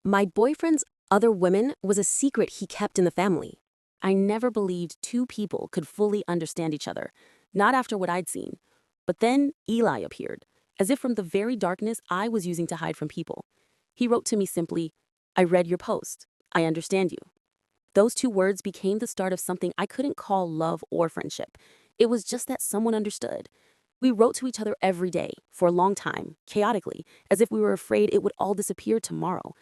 My boyfriend's other women was a secret he kept in the family. I never believed two people could fully understand each other, not after what I'd seen. But then Eli appeared, as if from the very darkness I was using to hide from people. He wrote to me simply, "I read your post. I understand you." Those two words became the start of something I couldn't call love or friendship. It was just that someone understood. We wrote to each other every day, for a long time, chaotically, as if we were afraid it would all disappear tomorrow.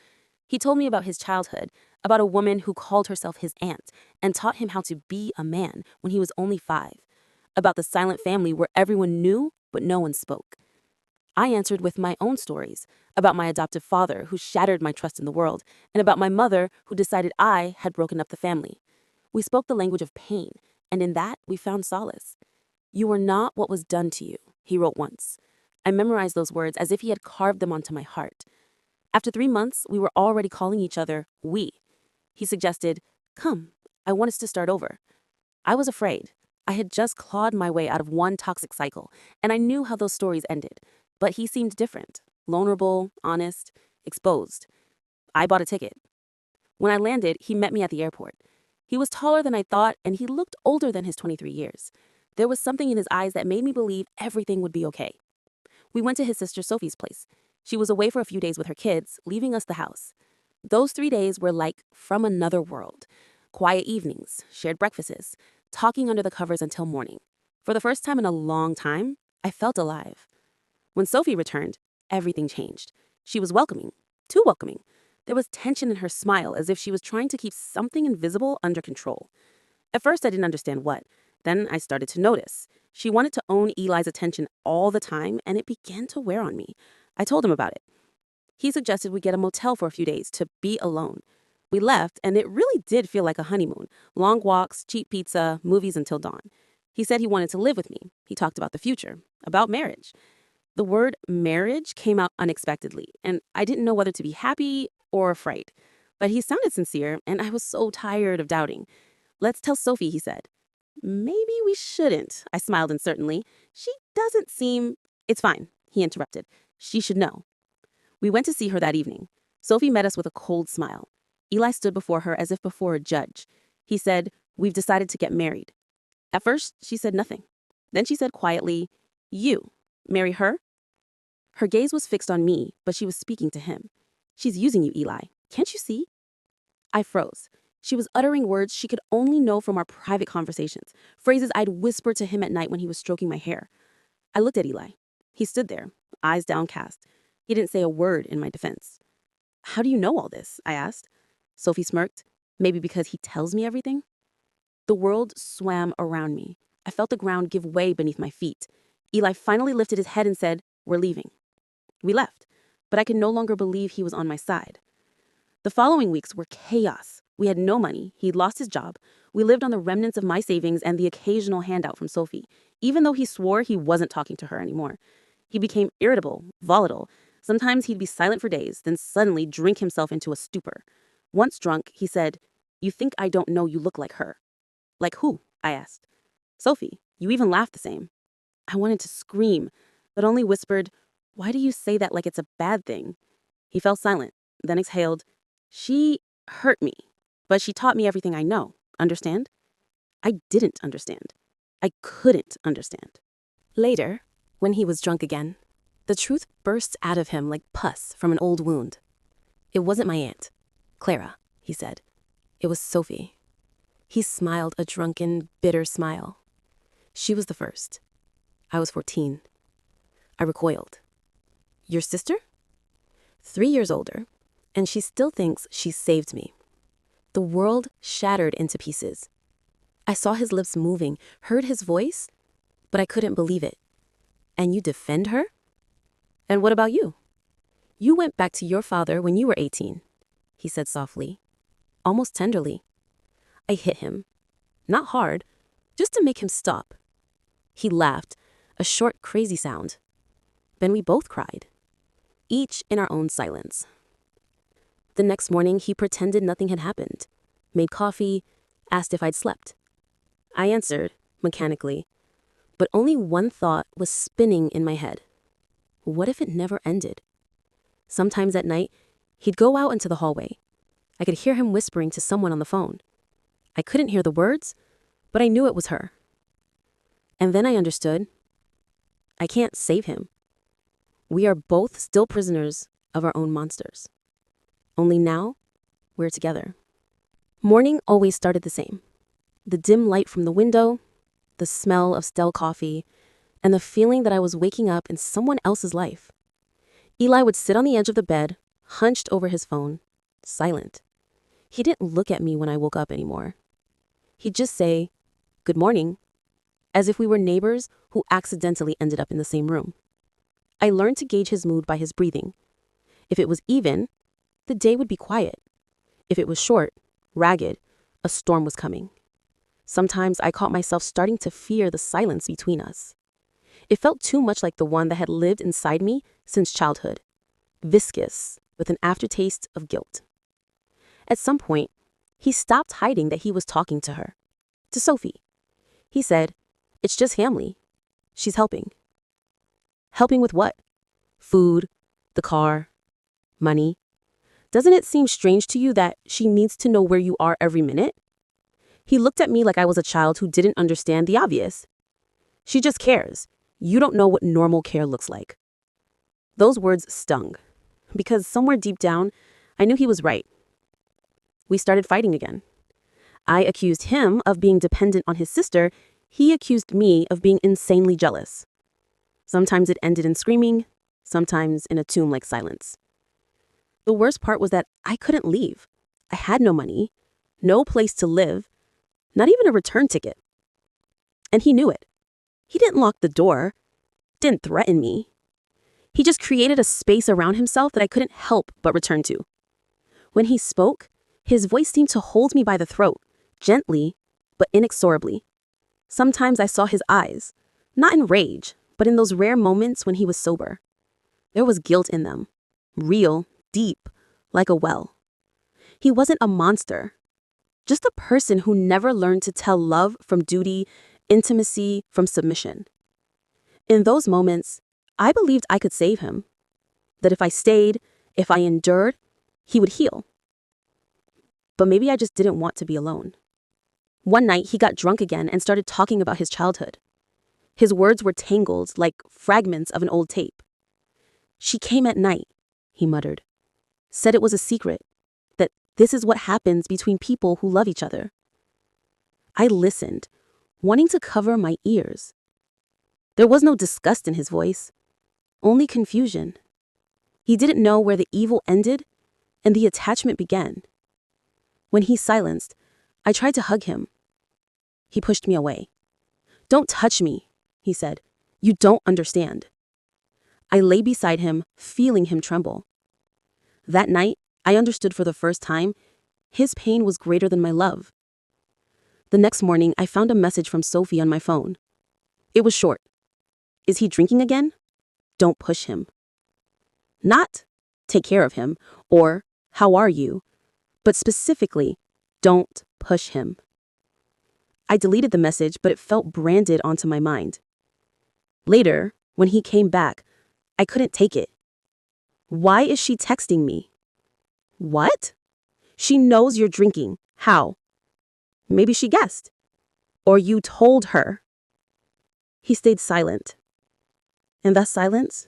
He told me about his childhood, about a woman who called herself his aunt and taught him how to be a man when he was only 5, about the silent family where everyone knew but no one spoke. I answered with my own stories, about my adoptive father who shattered my trust in the world, and about my mother who decided I had broken up the family. We spoke the language of pain, and in that we found solace. "You are not what was done to you," he wrote once. I memorized those words as if he had carved them onto my heart. After 3 months, we were already calling each other we. He suggested, "Come, I want us to start over." I was afraid. I had just clawed my way out of one toxic cycle, and I knew how those stories ended. But he seemed different, vulnerable, honest, exposed. I bought a ticket. When I landed, he met me at the airport. He was taller than I thought, and he looked older than his 23 years. There was something in his eyes that made me believe everything would be okay. We went to his sister Sophie's place. She was away for a few days with her kids, leaving us the house. Those 3 days were like from another world. Quiet evenings, shared breakfasts, talking under the covers until morning. For the first time in a long time, I felt alive. When Sophie returned, everything changed. She was welcoming, too welcoming. There was tension in her smile as if she was trying to keep something invisible under control. At first, I didn't understand what. Then I started to notice. She wanted to own Eli's attention all the time, and it began to wear on me. I told him about it. He suggested we get a motel for a few days to be alone. We left, and it really did feel like a honeymoon. Long walks, cheap pizza, movies until dawn. He said he wanted to live with me. He talked about the future, about marriage. The word marriage came out unexpectedly, and I didn't know whether to be happy or afraid. But he sounded sincere, and I was so tired of doubting. "Let's tell Sophie," he said. "Maybe we shouldn't," I smiled uncertainly. "She doesn't seem—" "It's fine," he interrupted. "She should know." We went to see her that evening. Sophie met us with a cold smile. Eli stood before her as if before a judge. He said, "We've decided to get married." At first, she said nothing. Then she said quietly, "You marry her?" Her gaze was fixed on me, but she was speaking to him. "She's using you, Eli. Can't you see?" I froze. She was uttering words she could only know from our private conversations, phrases I'd whispered to him at night when he was stroking my hair. I looked at Eli. He stood there, eyes downcast. He didn't say a word in my defense. "How do you know all this?" I asked. Sophie smirked. "Maybe because he tells me everything?" The world swam around me. I felt the ground give way beneath my feet. Eli finally lifted his head and said, "We're leaving." We left, but I could no longer believe he was on my side. The following weeks were chaos. We had no money. He'd lost his job. We lived on the remnants of my savings and the occasional handout from Sophie, even though he swore he wasn't talking to her anymore. He became irritable, volatile. Sometimes he'd be silent for days, then suddenly drink himself into a stupor. Once drunk, he said, "You think I don't know you look like her." "Like who?" I asked. "Sophie. You even laugh the same." I wanted to scream, but only whispered, "Why do you say that like it's a bad thing?" He fell silent, then exhaled, "She hurt me, but she taught me everything I know. Understand?" I didn't understand. I couldn't understand. Later, when he was drunk again, the truth burst out of him like pus from an old wound. "It wasn't my aunt, Clara," he said. "It was Sophie." He smiled a drunken, bitter smile. "She was the first. I was 14. I recoiled. "Your sister?" 3 years older, and she still thinks she saved me. The world shattered into pieces. I saw his lips moving, heard his voice, but I couldn't believe it. "And you defend her? And what about you? You went back to your father when you were 18, he said softly, almost tenderly. I hit him. Not hard, just to make him stop. He laughed, a short, crazy sound. Then we both cried, each in our own silence. The next morning, he pretended nothing had happened, made coffee, asked if I'd slept. I answered, mechanically, but only one thought was spinning in my head. What if it never ended? Sometimes at night, He'd go out into the hallway. I could hear him whispering to someone on the phone. I couldn't hear the words, but I knew it was her. And then I understood. I can't save him. We are both still prisoners of our own monsters. Only now, we're together. Morning always started the same. The dim light from the window, the smell of stale coffee, and the feeling that I was waking up in someone else's life. Eli would sit on the edge of the bed, hunched over his phone, silent. He didn't look at me when I woke up anymore. He'd just say, "Good morning," as if we were neighbors who accidentally ended up in the same room. I learned to gauge his mood by his breathing. If it was even, the day would be quiet. If it was short, ragged, a storm was coming. Sometimes I caught myself starting to fear the silence between us. It felt too much like the one that had lived inside me since childhood, viscous, with an aftertaste of guilt. At some point, he stopped hiding that he was talking to her, to Sophie. He said, "It's just Hamley. She's helping." Helping with what? Food, the car, money. Doesn't it seem strange to you that she needs to know where you are every minute? He looked at me like I was a child who didn't understand the obvious. She just cares. You don't know what normal care looks like. Those words stung, because somewhere deep down, I knew he was right. We started fighting again. I accused him of being dependent on his sister. He accused me of being insanely jealous. Sometimes it ended in screaming, sometimes in a tomb-like silence. The worst part was that I couldn't leave. I had no money, no place to live, not even a return ticket. And he knew it. He didn't lock the door, didn't threaten me. He just created a space around himself that I couldn't help but return to. When he spoke, his voice seemed to hold me by the throat, gently, but inexorably. Sometimes I saw his eyes, not in rage, but in those rare moments when he was sober. There was guilt in them, real, deep, like a well. He wasn't a monster, just a person who never learned to tell love from duty, intimacy from submission. In those moments, I believed I could save him, that if I stayed, if I endured, he would heal. But maybe I just didn't want to be alone. One night, he got drunk again and started talking about his childhood. His words were tangled like fragments of an old tape. "She came at night," he muttered. "Said it was a secret, that this is what happens between people who love each other." I listened, wanting to cover my ears. There was no disgust in his voice, only confusion. He didn't know where the evil ended and the attachment began. When he silenced, I tried to hug him. He pushed me away. "Don't touch me," he said. "You don't understand." I lay beside him, feeling him tremble. That night, I understood for the first time, his pain was greater than my love. The next morning, I found a message from Sophie on my phone. It was short. "Is he drinking again? Don't push him." Not, "Take care of him," or "How are you?" but specifically, "Don't push him." I deleted the message, but it felt branded onto my mind. Later, when he came back, I couldn't take it. "Why is she texting me?" "What?" "She knows you're drinking. How?" "Maybe she guessed." "Or you told her." He stayed silent. And that silence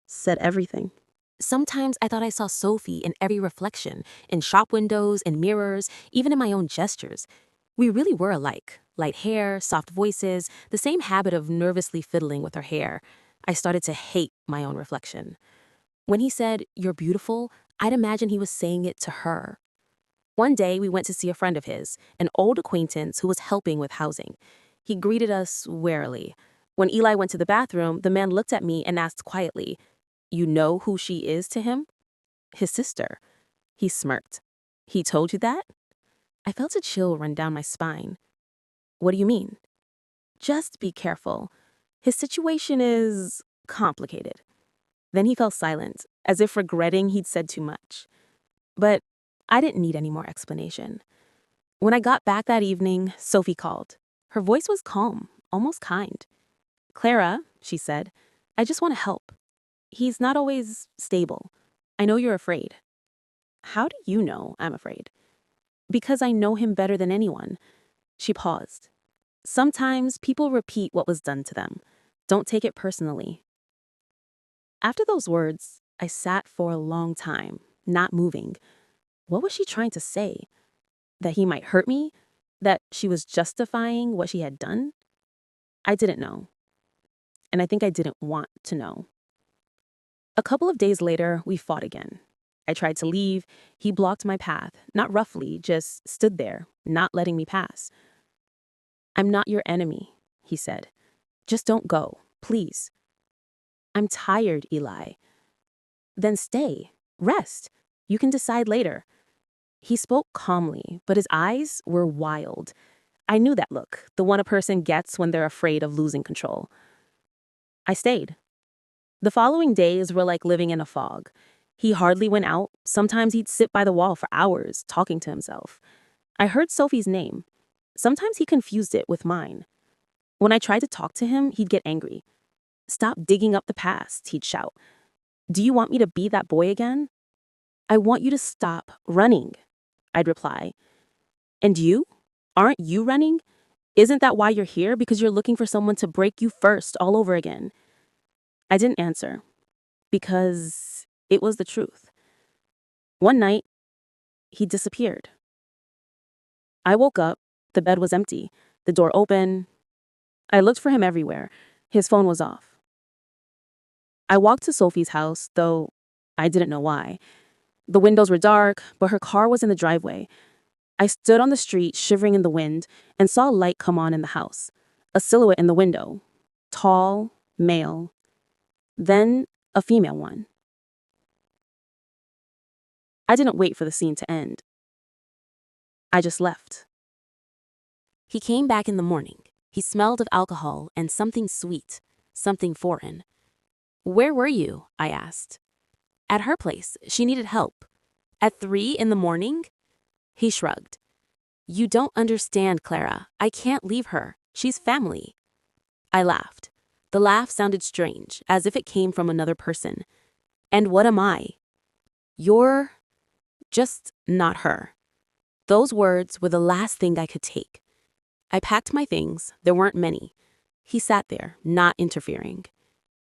said everything. Sometimes I thought I saw Sophie in every reflection, in shop windows, in mirrors, even in my own gestures. We really were alike. Light hair, soft voices, the same habit of nervously fiddling with her hair. I started to hate my own reflection. When he said, "You're beautiful," I'd imagine he was saying it to her. One day, we went to see a friend of his, an old acquaintance who was helping with housing. He greeted us warily. When Eli went to the bathroom, the man looked at me and asked quietly, "You know who she is to him?" "His sister." He smirked. "He told you that?" I felt a chill run down my spine. "What do you mean?" "Just be careful. His situation is complicated." Then he fell silent, as if regretting he'd said too much. But I didn't need any more explanation. When I got back that evening, Sophie called. Her voice was calm, almost kind. "Clara," she said, "I just want to help. He's not always stable. I know you're afraid." How do you know I'm afraid? Because I know him better than anyone. She paused. Sometimes people repeat what was done to them. Don't take it personally. After those words, I sat for a long time, not moving. What was she trying to say? That he might hurt me? That she was justifying what she had done? I didn't know. And I think I didn't want to know. A couple of days later, we fought again. I tried to leave. He blocked my path, not roughly, just stood there, not letting me pass. I'm not your enemy, he said. Just don't go, please. I'm tired, Eli. Then stay. Rest. You can decide later. He spoke calmly, but his eyes were wild. I knew that look, the one a person gets when they're afraid of losing control. I stayed. The following days were like living in a fog. He hardly went out. Sometimes he'd sit by the wall for hours, talking to himself. I heard Sophie's name. Sometimes he confused it with mine. When I tried to talk to him, he'd get angry. Stop digging up the past, he'd shout. Do you want me to be that boy again? I want you to stop running, I'd reply. And you? Aren't you running? Isn't that why you're here? Because you're looking for someone to break you first all over again. I didn't answer because it was the truth. One night, he disappeared. I woke up. The bed was empty. The door open. I looked for him everywhere. His phone was off. I walked to Sophie's house, though I didn't know why. The windows were dark, but her car was in the driveway. I stood on the street, shivering in the wind, and saw a light come on in the house. A silhouette in the window. Tall, male. Then a female one. I didn't wait for the scene to end. I just left. He came back in the morning. He smelled of alcohol and something sweet, something foreign. Where were you? I asked. At her place. She needed help. At 3 in the morning? He shrugged. You don't understand, Clara. I can't leave her. She's family. I laughed. The laugh sounded strange, as if it came from another person. And what am I? You're just not her. Those words were the last thing I could take. I packed my things. There weren't many. He sat there, not interfering.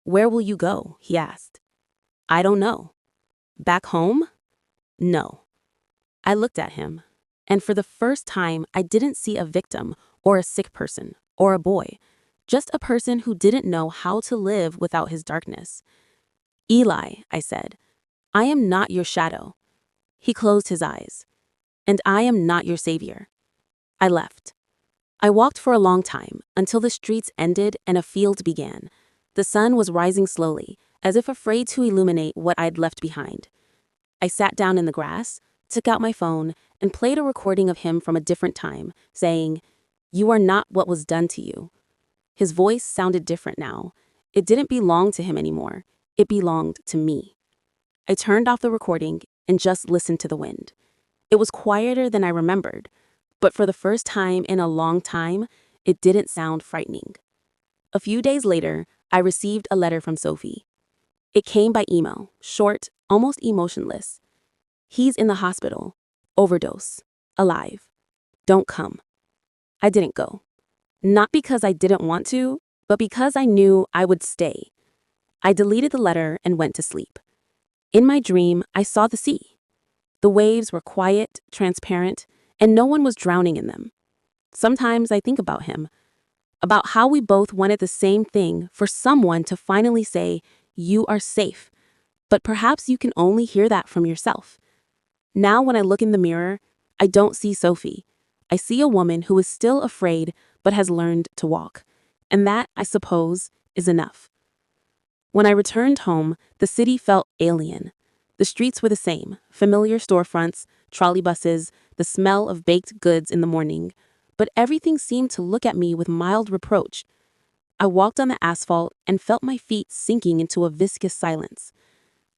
Where will you go? He asked. I don't know. Back home? No. I looked at him, and for the first time, I didn't see a victim or a sick person or a boy, just a person who didn't know how to live without his darkness. Eli, I said, I am not your shadow. He closed his eyes. And I am not your savior. I left. I walked for a long time until the streets ended and a field began. The sun was rising slowly, as if afraid to illuminate what I'd left behind. I sat down in the grass, took out my phone, and played a recording of him from a different time, saying, You are not what was done to you. His voice sounded different now. It didn't belong to him anymore. It belonged to me. I turned off the recording and just listened to the wind. It was quieter than I remembered, but for the first time in a long time, it didn't sound frightening. A few days later, I received a letter from Sophie. It came by email, short, almost emotionless. He's in the hospital. Overdose. Alive. Don't come. I didn't go. Not because I didn't want to, but because I knew I would stay. I deleted the letter and went to sleep. In my dream, I saw the sea. The waves were quiet, transparent, and no one was drowning in them. Sometimes I think about him, about how we both wanted the same thing for someone to finally say, you are safe. But perhaps you can only hear that from yourself. Now when I look in the mirror, I don't see Sophie. I see a woman who is still afraid but has learned to walk. And that, I suppose, is enough. When I returned home, the city felt alien. The streets were the same, familiar storefronts, trolley buses, the smell of baked goods in the morning, but everything seemed to look at me with mild reproach. I walked on the asphalt and felt my feet sinking into a viscous silence.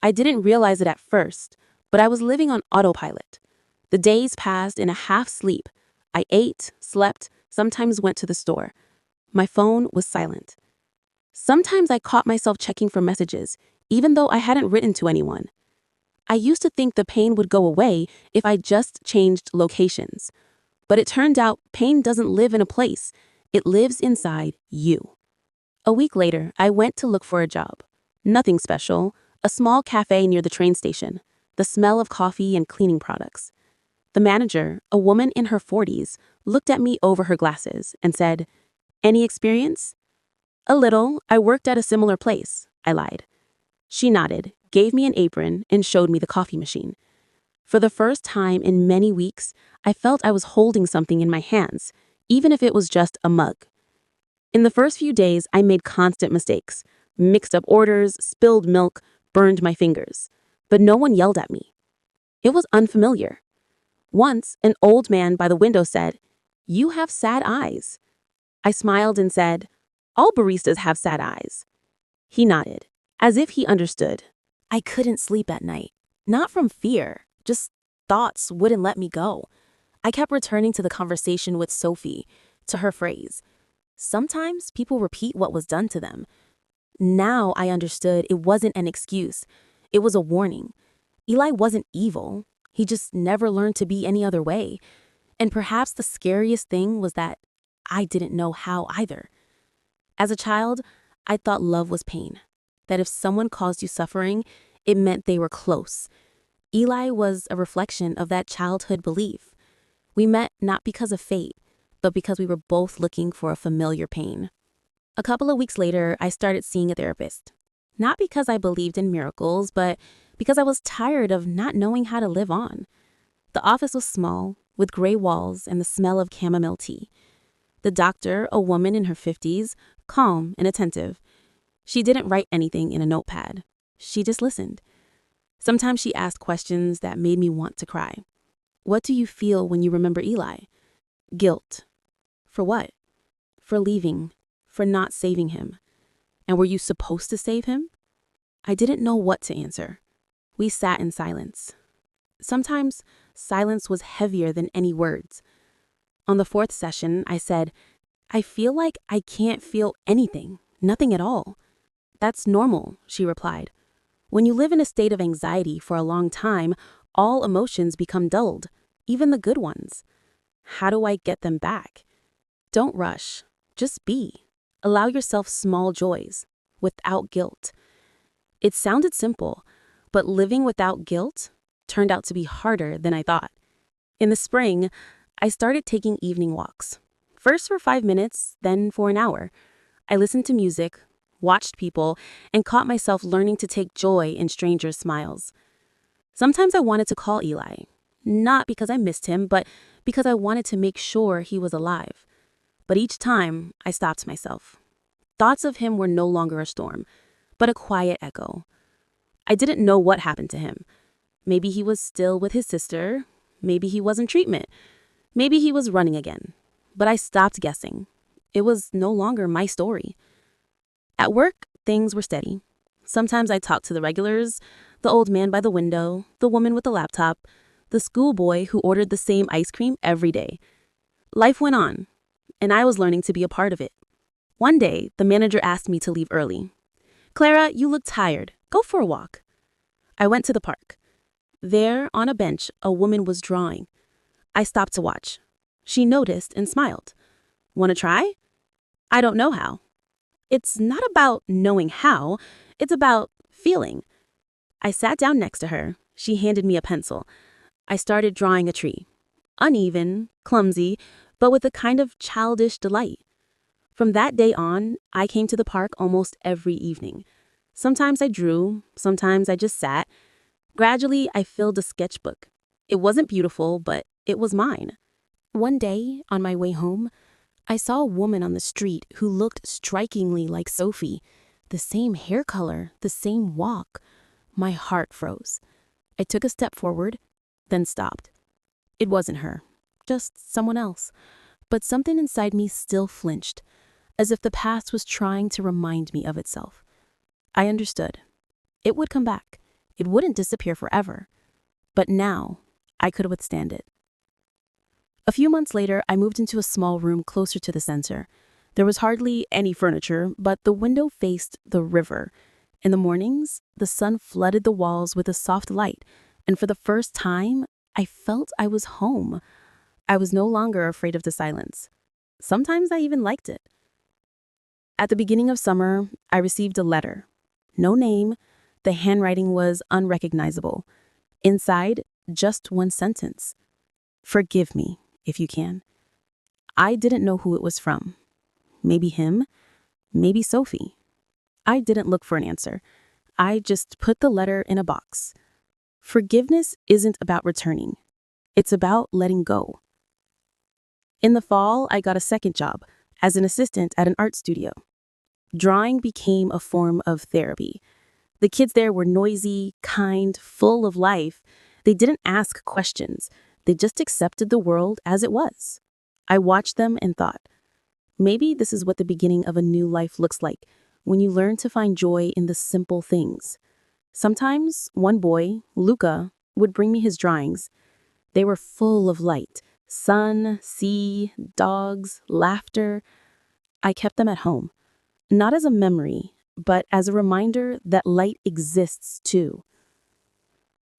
I didn't realize it at first, but I was living on autopilot. The days passed in a half-sleep. I ate, slept, sometimes went to the store. My phone was silent. Sometimes I caught myself checking for messages, even though I hadn't written to anyone. I used to think the pain would go away if I just changed locations. But it turned out pain doesn't live in a place. It lives inside you. A week later, I went to look for a job. Nothing special, a small cafe near the train station, the smell of coffee and cleaning products. The manager, a woman in her 40s, looked at me over her glasses and said, "Any experience?" "A little. I worked at a similar place," I lied. She nodded, gave me an apron, and showed me the coffee machine. For the first time in many weeks, I felt I was holding something in my hands, even if it was just a mug. In the first few days, I made constant mistakes, mixed up orders, spilled milk, burned my fingers. But no one yelled at me. It was unfamiliar. Once, an old man by the window said, "You have sad eyes." I smiled and said, "All baristas have sad eyes." He nodded, as if he understood. I couldn't sleep at night. Not from fear, just thoughts wouldn't let me go. I kept returning to the conversation with Sophie, to her phrase. Sometimes people repeat what was done to them. Now I understood it wasn't an excuse. It was a warning. Eli wasn't evil. He just never learned to be any other way. And perhaps the scariest thing was that I didn't know how either. As a child, I thought love was pain. That if someone caused you suffering, it meant they were close. Eli was a reflection of that childhood belief. We met not because of fate, but because we were both looking for a familiar pain. A couple of weeks later, I started seeing a therapist. Not because I believed in miracles, but because I was tired of not knowing how to live on. The office was small, with gray walls and the smell of chamomile tea. The doctor, a woman in her 50s, calm and attentive. She didn't write anything in a notepad. She just listened. Sometimes she asked questions that made me want to cry. "What do you feel when you remember Eli?" "Guilt." "For what?" "For leaving. For not saving him." "And were you supposed to save him?" I didn't know what to answer. We sat in silence. Sometimes silence was heavier than any words. On the fourth session, I said, "I feel like I can't feel anything, nothing at all." "That's normal," she replied. "When you live in a state of anxiety for a long time, all emotions become dulled, even the good ones. How do I get them back?" "Don't rush. Just be. Allow yourself small joys, without guilt." It sounded simple, but living without guilt turned out to be harder than I thought. In the spring, I started taking evening walks. First for 5 minutes, then for an hour. I listened to music, watched people, and caught myself learning to take joy in strangers' smiles. Sometimes I wanted to call Eli, not because I missed him, but because I wanted to make sure he was alive. But each time, I stopped myself. Thoughts of him were no longer a storm, but a quiet echo. I didn't know what happened to him. Maybe he was still with his sister. Maybe he was in treatment. Maybe he was running again. But I stopped guessing. It was no longer my story. At work, things were steady. Sometimes I talked to the regulars, the old man by the window, the woman with the laptop, the schoolboy who ordered the same ice cream every day. Life went on, and I was learning to be a part of it. One day, the manager asked me to leave early. "Clara, you look tired. Go for a walk." I went to the park. There, on a bench, a woman was drawing. I stopped to watch. She noticed and smiled. "Want to try?" "I don't know how." "It's not about knowing how. It's about feeling." I sat down next to her. She handed me a pencil. I started drawing a tree. Uneven, clumsy, but with a kind of childish delight. From that day on, I came to the park almost every evening. Sometimes I drew, sometimes I just sat. Gradually, I filled a sketchbook. It wasn't beautiful, but it was mine. One day, on my way home, I saw a woman on the street who looked strikingly like Sophie. The same hair color, the same walk. My heart froze. I took a step forward, then stopped. It wasn't her, just someone else. But something inside me still flinched, as if the past was trying to remind me of itself. I understood. It would come back. It wouldn't disappear forever. But now, I could withstand it. A few months later, I moved into a small room closer to the center. There was hardly any furniture, but the window faced the river. In the mornings, the sun flooded the walls with a soft light, and for the first time, I felt I was home. I was no longer afraid of the silence. Sometimes I even liked it. At the beginning of summer, I received a letter. No name, the handwriting was unrecognizable. Inside, just one sentence. Forgive me, if you can. I didn't know who it was from. Maybe him, maybe Sophie. I didn't look for an answer. I just put the letter in a box. Forgiveness isn't about returning. It's about letting go. In the fall, I got a second job as an assistant at an art studio. Drawing became a form of therapy. The kids there were noisy, kind, full of life. They didn't ask questions. They just accepted the world as it was. I watched them and thought, maybe this is what the beginning of a new life looks like, when you learn to find joy in the simple things. Sometimes one boy, Luca, would bring me his drawings. They were full of light, sun, sea, dogs, laughter. I kept them at home, not as a memory, but as a reminder that light exists too.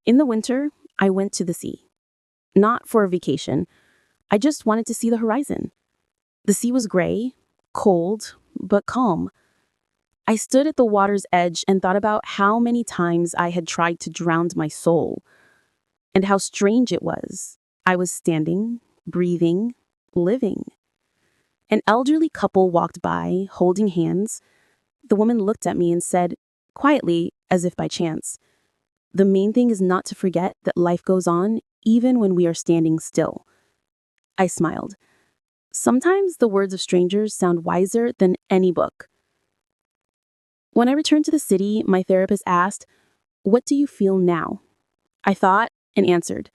In the winter, I went to the sea. Not for a vacation. I just wanted to see the horizon. The sea was gray, cold, but calm. I stood at the water's edge and thought about how many times I had tried to drown my soul, and how strange it was. I was standing, breathing, living. An elderly couple walked by, holding hands. The woman looked at me and said, quietly, as if by chance, "The main thing is not to forget that life goes on even when we are standing still." I smiled. Sometimes the words of strangers sound wiser than any book. When I returned to the city, my therapist asked, "What do you feel now?" I thought and answered,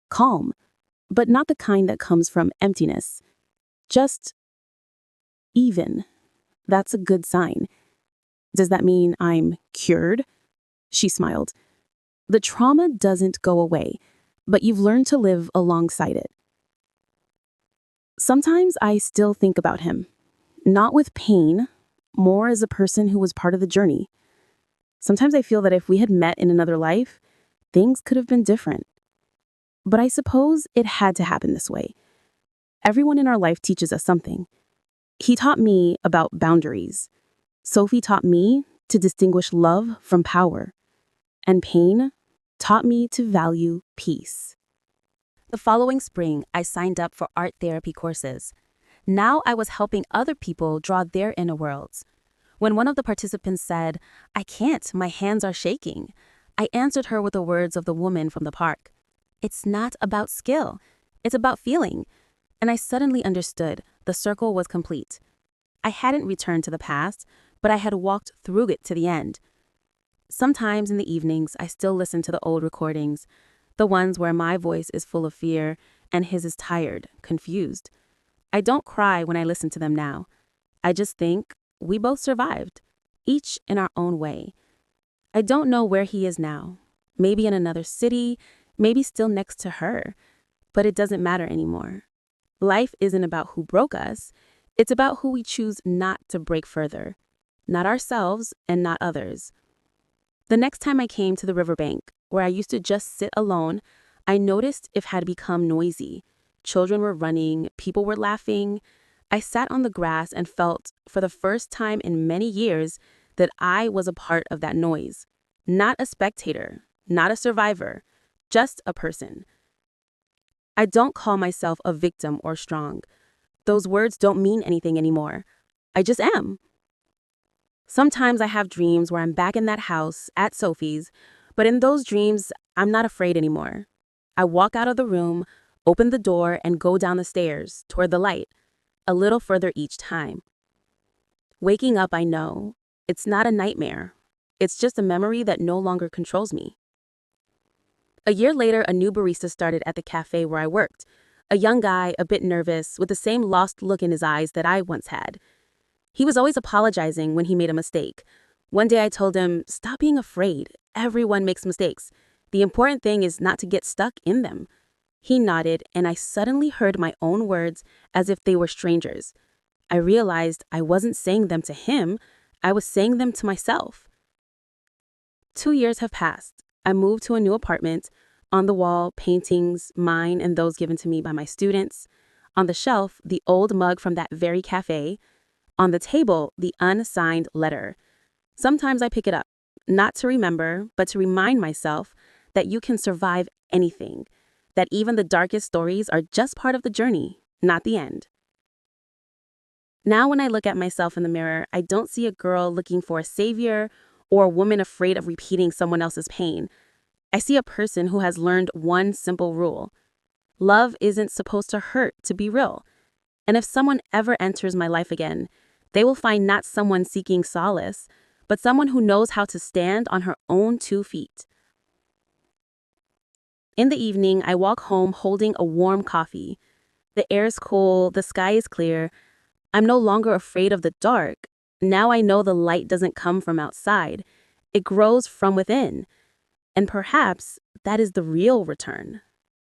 "Calm, but not the kind that comes from emptiness. Just even. That's a good sign." "Does that mean I'm cured?" She smiled. "The trauma doesn't go away, but you've learned to live alongside it." Sometimes I still think about him, not with pain, more as a person who was part of the journey. Sometimes I feel that if we had met in another life, things could have been different. But I suppose it had to happen this way. Everyone in our life teaches us something. He taught me about boundaries. Sophie taught me to distinguish love from power. And pain taught me to value peace. The following spring, I signed up for art therapy courses. Now I was helping other people draw their inner worlds. When one of the participants said, "I can't, my hands are shaking," I answered her with the words of the woman from the park. "It's not about skill, it's about feeling." And I suddenly understood the circle was complete. I hadn't returned to the past, but I had walked through it to the end. Sometimes in the evenings, I still listen to the old recordings, the ones where my voice is full of fear and his is tired, confused. I don't cry when I listen to them now. I just think we both survived, each in our own way. I don't know where he is now. Maybe in another city, maybe still next to her. But it doesn't matter anymore. Life isn't about who broke us. It's about who we choose not to break further. Not ourselves and not others. The next time I came to the riverbank, where I used to just sit alone, I noticed it had become noisy. Children were running, people were laughing. I sat on the grass and felt, for the first time in many years, that I was a part of that noise. Not a spectator, not a survivor, just a person. I don't call myself a victim or strong. Those words don't mean anything anymore. I just am. Sometimes I have dreams where I'm back in that house at Sophie's, but in those dreams, I'm not afraid anymore. I walk out of the room, open the door, and go down the stairs toward the light, a little further each time. Waking up, I know it's not a nightmare. It's just a memory that no longer controls me. A year later, a new barista started at the cafe where I worked. A young guy, a bit nervous, with the same lost look in his eyes that I once had. He was always apologizing when he made a mistake. One day I told him, "Stop being afraid. Everyone makes mistakes. The important thing is not to get stuck in them." He nodded, and I suddenly heard my own words as if they were strangers. I realized I wasn't saying them to him, I was saying them to myself. 2 years have passed. I moved to a new apartment. On the wall, paintings, mine and those given to me by my students. On the shelf, the old mug from that very cafe. On the table, the unsigned letter. Sometimes I pick it up, not to remember, but to remind myself that you can survive anything, that even the darkest stories are just part of the journey, not the end. Now when I look at myself in the mirror, I don't see a girl looking for a savior or a woman afraid of repeating someone else's pain. I see a person who has learned one simple rule. Love isn't supposed to hurt to be real. And if someone ever enters my life again, they will find not someone seeking solace, but someone who knows how to stand on her own 2 feet. In the evening, I walk home holding a warm coffee. The air is cool, the sky is clear. I'm no longer afraid of the dark. Now I know the light doesn't come from outside. It grows from within. And perhaps that is the real return.